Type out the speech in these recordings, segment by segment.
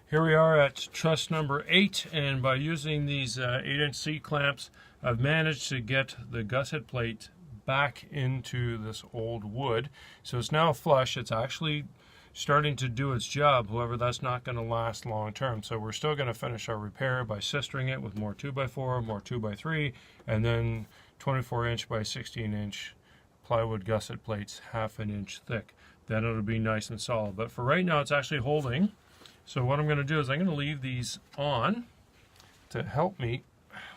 Here we are at truss number 8, and by using these 8-inch C-clamps, I've managed to get the gusset plate back into this old wood. So it's now flush. It's actually starting to do its job. However, that's not going to last long term. So we're still going to finish our repair by sistering it with more 2x4, more 2x3, and then 24-inch by 16-inch plywood gusset plates, ½ an inch thick. Then it'll be nice and solid. But for right now, it's actually holding. So what I'm going to do is I'm going to leave these on to help me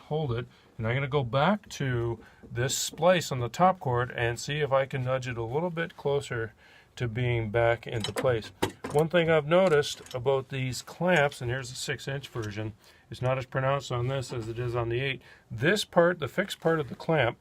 hold it, and I'm going to go back to this splice on the top cord and see if I can nudge it a little bit closer to being back into place. One thing I've noticed about these clamps, and here's the 6-inch version, it's not as pronounced on this as it is on the 8. This part, the fixed part of the clamp,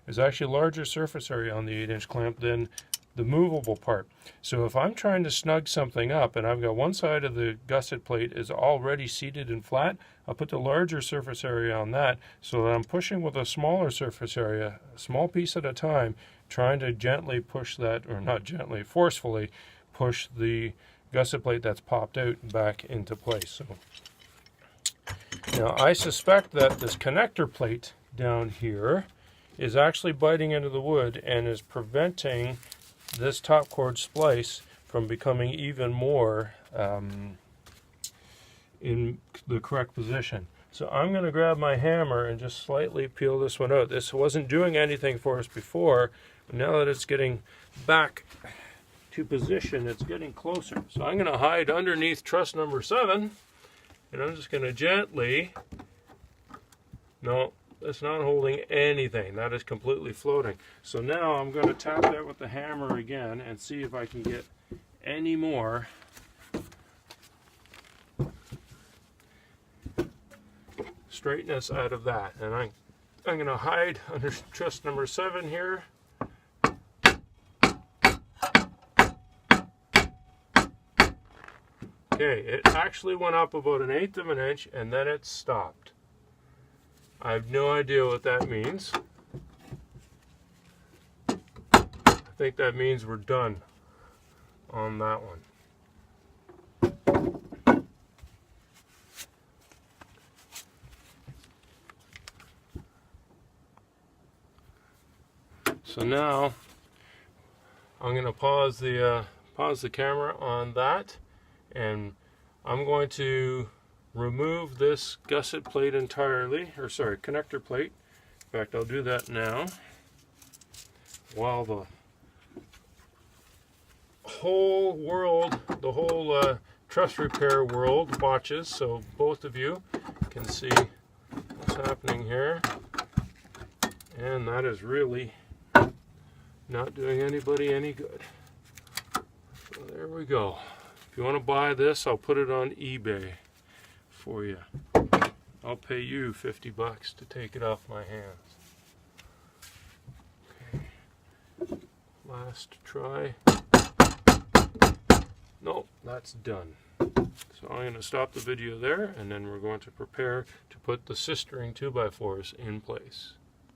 is actually larger surface area on the 8-inch clamp than the movable part. So if I'm trying to snug something up and I've got one side of the gusset plate is already seated and flat, I'll put the larger surface area on that so that I'm pushing with a smaller surface area, a small piece at a time, trying to gently push that, or not gently, forcefully push the gusset plate that's popped out back into place. So now I suspect that this connector plate down here is actually biting into the wood and is preventing this top cord splice from becoming even more in the correct position. So I'm going to grab my hammer and just slightly peel this one out. This wasn't doing anything for us before, but now that it's getting back to position, it's getting closer. So I'm going to hide underneath truss number 7, and I'm just going to gently, no, that's not holding anything. That is completely floating. So now I'm going to tap that with the hammer again and see if I can get any more straightness out of that. And I'm going to hide under truss number 7 here. Okay, it actually went up about 1/8 of an inch and then it stopped. I have no idea what that means. I think that means we're done on that one. So now I'm going to pause the camera on that, and I'm going to remove this gusset plate entirely, or sorry, connector plate. In fact, I'll do that now while the whole world, the whole truss repair world watches, so both of you can see what's happening here. And that is really not doing anybody any good. So there we go. If you want to buy this, I'll put it on eBay for you. I'll pay you $50 to take it off my hands. Okay. Last try. Nope, that's done. So I'm going to stop the video there, and then we're going to prepare to put the sistering 2x4s in place.